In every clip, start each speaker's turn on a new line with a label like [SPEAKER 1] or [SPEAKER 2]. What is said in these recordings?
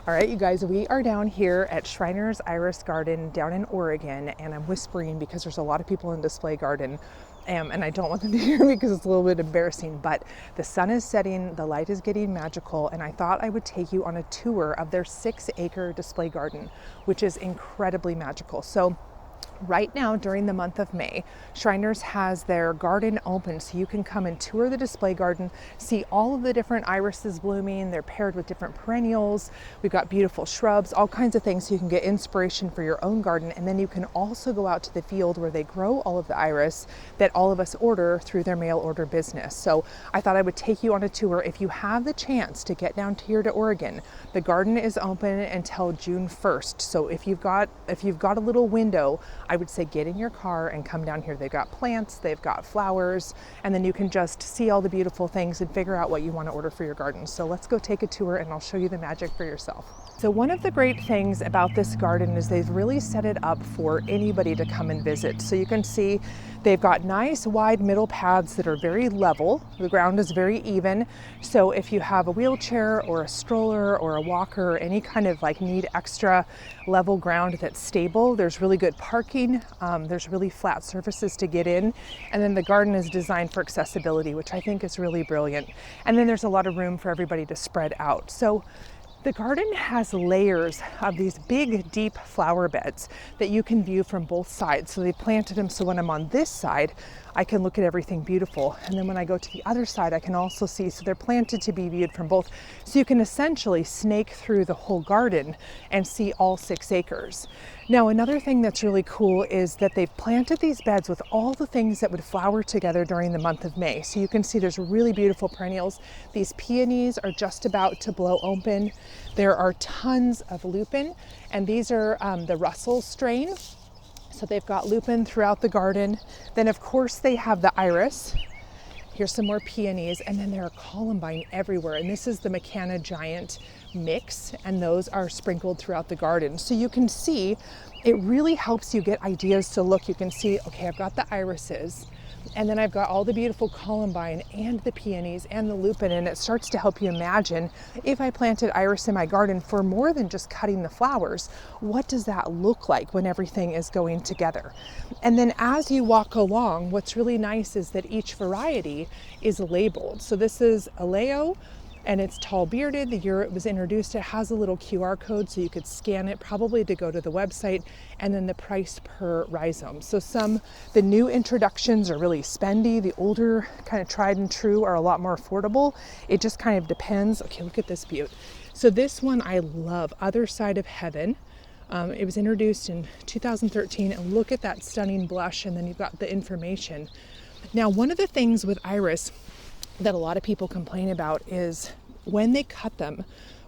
[SPEAKER 1] All right, you guys, we are down here at Schreiner's Iris Garden down in Oregon, and I'm whispering because there's a lot of people in display garden, and I don't want them to hear me because it's a little bit embarrassing, but the sun is setting, the light is getting magical, and I thought I would take you on a tour of their 6-acre display garden, which is incredibly magical. So right now, during the month of May, Schreiner's has their garden open, so you can come and tour the display garden, see all of the different irises blooming. They're paired with different perennials. We've got beautiful shrubs, all kinds of things, so you can get inspiration for your own garden. And then you can also go out to the field where they grow all of the iris that all of us order through their mail order business. So I thought I would take you on a tour. If you have the chance to get down here to Oregon, the garden is open until June 1st. So if you've got a little window, I would say get in your car and come down here. They've got plants, they've got flowers, and then you can just see all the beautiful things and figure out what you want to order for your garden. So let's go take a tour and I'll show you the magic for yourself. So one of the great things about this garden is they've really set it up for anybody to come and visit. So you can see they've got nice wide middle paths that are very level. The ground is very even. So if you have a wheelchair or a stroller or a walker or any kind of need extra level ground that's stable, there's really good parking. There's really flat surfaces to get in. And then the garden is designed for accessibility, which I think is really brilliant. And then there's a lot of room for everybody to spread out. So the garden has layers of these big, deep flower beds that you can view from both sides. So they planted them so when I'm on this side, I can look at everything beautiful. And then when I go to the other side, I can also see, so they're planted to be viewed from both. So you can essentially snake through the whole garden and see all 6 acres. Now, another thing that's really cool is that they've planted these beds with all the things that would flower together during the month of May. So you can see there's really beautiful perennials. These peonies are just about to blow open. There are tons of lupin, and these are the Russell strain. So they've got lupin throughout the garden. Then of course they have the iris. Here's some more peonies, and then there are columbine everywhere. And this is the McCanna Giant mix, and those are sprinkled throughout the garden. So you can see, it really helps you get ideas to look. You can see, okay, I've got the irises, and then I've got all the beautiful columbine and the peonies and the lupin, and it starts to help you imagine, if I planted iris in my garden for more than just cutting the flowers, what does that look like when everything is going together? And then as you walk along, what's really nice is that each variety is labeled. So this is Aleo, and it's tall bearded. The year it was introduced, it has a little QR code so you could scan it probably to go to the website, and then the price per rhizome. So the new introductions are really spendy. The older kind of tried and true are a lot more affordable. It just kind of depends. Okay, look at this beaut. So this one I love, Other Side of Heaven. It was introduced in 2013, and look at that stunning blush, and then you've got the information. Now, one of the things with iris that a lot of people complain about is when they cut them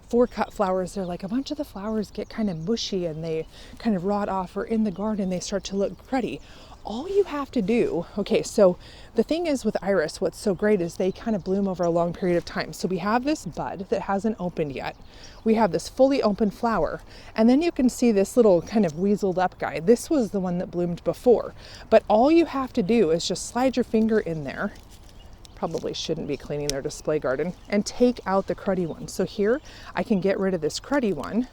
[SPEAKER 1] for cut flowers, they're like, a bunch of the flowers get kind of mushy and they kind of rot off, or in the garden they start to look cruddy. All you have to do, okay, so the thing is with iris, what's so great is they kind of bloom over a long period of time. So we have this bud that hasn't opened yet. We have this fully open flower, and then you can see this little kind of weaseled up guy. This was the one that bloomed before. But all you have to do is just slide your finger in there. Probably shouldn't be cleaning their display garden, and take out the cruddy one. So here I can get rid of this cruddy one,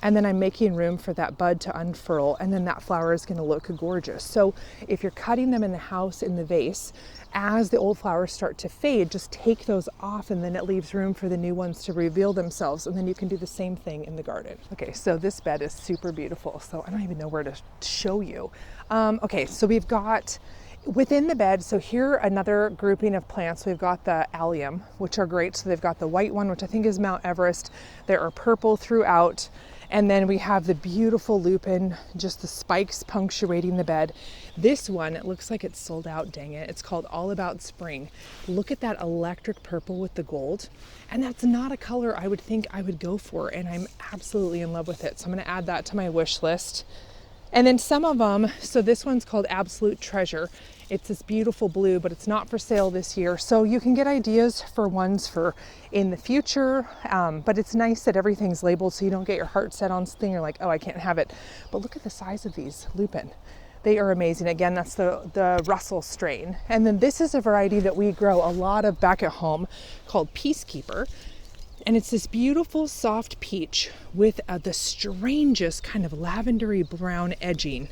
[SPEAKER 1] and then I'm making room for that bud to unfurl, and then that flower is going to look gorgeous. So if you're cutting them in the house in the vase, as the old flowers start to fade, just take those off, and then it leaves room for the new ones to reveal themselves, and then you can do the same thing in the garden. Okay, so this bed is super beautiful, so I don't even know where to show you. Okay, so we've got within the bed, so here another grouping of plants. We've got the allium, which are great. So they've got the white one, which I think is Mount Everest. There are purple throughout. And then we have the beautiful lupin, just the spikes punctuating the bed. This one, it looks like it's sold out, dang it. It's called All About Spring. Look at that electric purple with the gold. And that's not a color I would think I would go for, and I'm absolutely in love with it. So I'm gonna add that to my wish list. And then some of them, so this one's called Absolute Treasure. It's this beautiful blue, but it's not for sale this year. So you can get ideas for ones for in the future, but it's nice that everything's labeled so you don't get your heart set on something. You're like, oh, I can't have it. But look at the size of these lupin. They are amazing. Again, that's the Russell strain. And then this is a variety that we grow a lot of back at home called Peacekeeper. And it's this beautiful soft peach with the strangest kind of lavendery brown edging.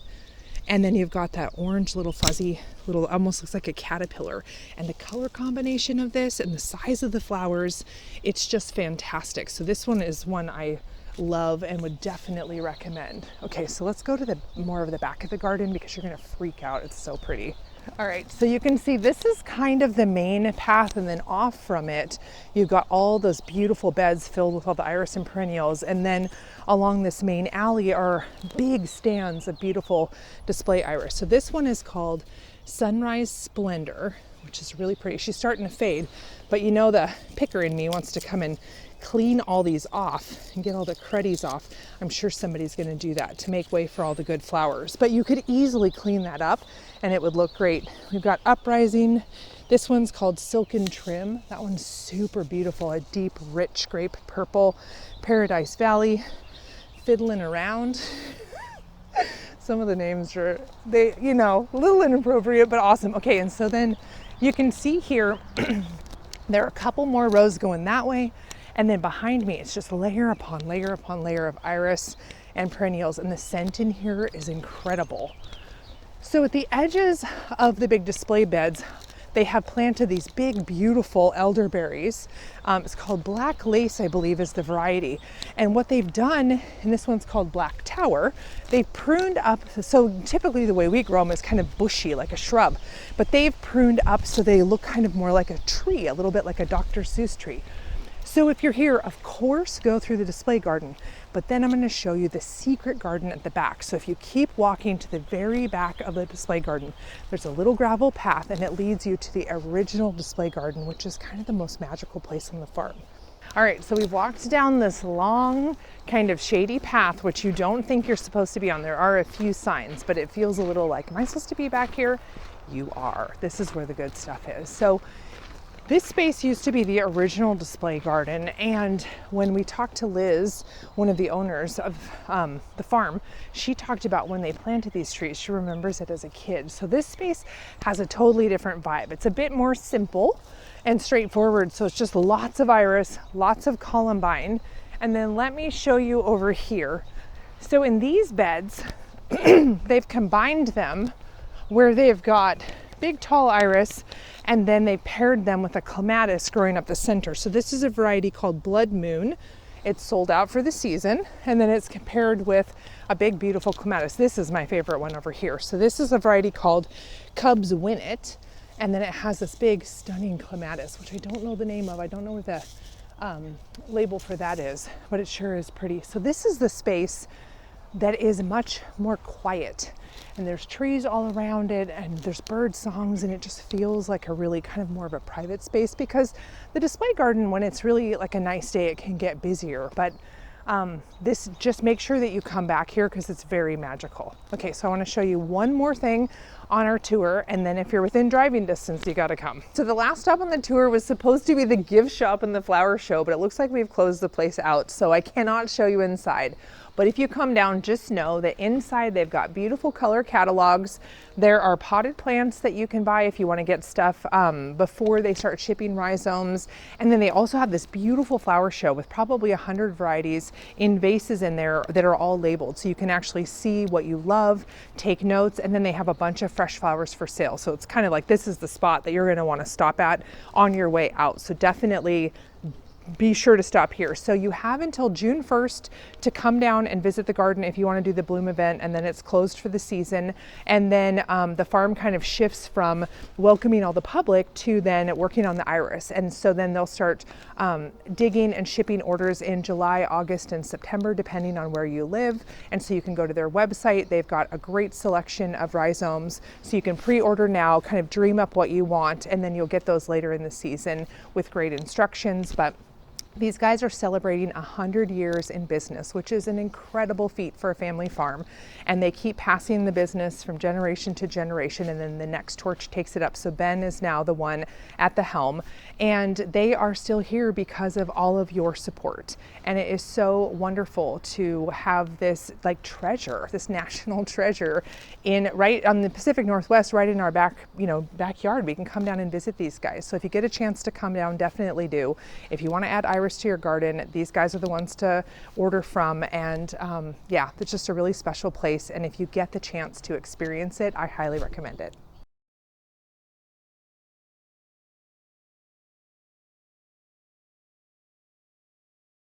[SPEAKER 1] And then you've got that orange little fuzzy little, almost looks like a caterpillar. And the color combination of this and the size of the flowers, it's just fantastic. So this one is one I love and would definitely recommend. Okay, so let's go to the more of the back of the garden because you're gonna freak out. It's so pretty. All right, so you can see this is kind of the main path, and then off from it, you've got all those beautiful beds filled with all the iris and perennials. And then along this main alley are big stands of beautiful display iris. So this one is called Sunrise Splendor, which is really pretty. She's starting to fade, but you know, the picker in me wants to come and clean all these off and get all the cruddies off. I'm sure somebody's going to do that to make way for all the good flowers, but you could easily clean that up and it would look great. We've got Uprising. This one's called Silken Trim. That one's super beautiful, a deep rich grape purple. Paradise Valley, Fiddling Around. Some of the names are, they, you know, a little inappropriate, but awesome. Okay, and so then you can see here there are a couple more rows going that way. And then behind me, it's just layer upon layer upon layer of iris and perennials. And the scent in here is incredible. So at the edges of the big display beds, they have planted these big, beautiful elderberries. It's called Black Lace, I believe, is the variety. And what they've done, and this one's called Black Tower, they've pruned up. So typically the way we grow them is kind of bushy, like a shrub, but they've pruned up so they look kind of more like a tree, a little bit like a Dr. Seuss tree. So if you're here, of course, go through the display garden, but then I'm going to show you the secret garden at the back. So if you keep walking to the very back of the display garden, there's a little gravel path and it leads you to the original display garden, which is kind of the most magical place on the farm. All right, so we've walked down this long kind of shady path, which you don't think you're supposed to be on. There are a few signs, but it feels a little like, am I supposed to be back here? You are. This is where the good stuff is. So this space used to be the original display garden, and when we talked to Liz, one of the owners of the farm, she talked about when they planted these trees. She remembers it as a kid. So this space has a totally different vibe. It's a bit more simple and straightforward. So it's just lots of iris, lots of columbine. And then let me show you over here. So in these beds, they've combined them where they've got big tall iris, and then they paired them with a clematis growing up the center. So this is a variety called Blood Moon. It's sold out for the season, and then it's paired with a big beautiful clematis. This is my favorite one over here. So this is a variety called Cubs Win It, and then it has this big stunning clematis, which I don't know the name of. I don't know where the label for that is, but it sure is pretty. So this is the space that is much more quiet, and there's trees all around it, and there's bird songs, and it just feels like a really kind of more of a private space, because the display garden, when it's really like a nice day, it can get busier, but this, just make sure that you come back here because it's very magical. Okay, so I want to show you one more thing on our tour, and then if you're within driving distance, you got to come. So the last stop on the tour was supposed to be the gift shop and the flower show, but it looks like we've closed the place out, so I cannot show you inside. But if you come down, just know that inside they've got beautiful color catalogs. There are potted plants that you can buy if you want to get stuff before they start shipping rhizomes. And then they also have this beautiful flower show with probably 100 varieties in vases in there that are all labeled. So you can actually see what you love, take notes, and then they have a bunch of fresh flowers for sale. So it's kind of like, this is the spot that you're going to want to stop at on your way out. So definitely be sure to stop here. So you have until June 1st to come down and visit the garden if you want to do the bloom event, and then it's closed for the season. And then the farm kind of shifts from welcoming all the public to then working on the iris. And so then they'll start digging and shipping orders in July, August, and September, depending on where you live. And so you can go to their website. They've got a great selection of rhizomes. So you can pre-order now, kind of dream up what you want, and then you'll get those later in the season with great instructions. But these guys are celebrating 100 years in business, which is an incredible feat for a family farm. And they keep passing the business from generation to generation, and then the next torch takes it up. So Ben is now the one at the helm, and they are still here because of all of your support. And it is so wonderful to have this like treasure, this national treasure in right on the Pacific Northwest, right in our backyard. We can come down and visit these guys. So if you get a chance to come down, definitely do. If you want to add iris florist to your garden, these guys are the ones to order from. And yeah, it's just a really special place. And if you get the chance to experience it, I highly recommend it.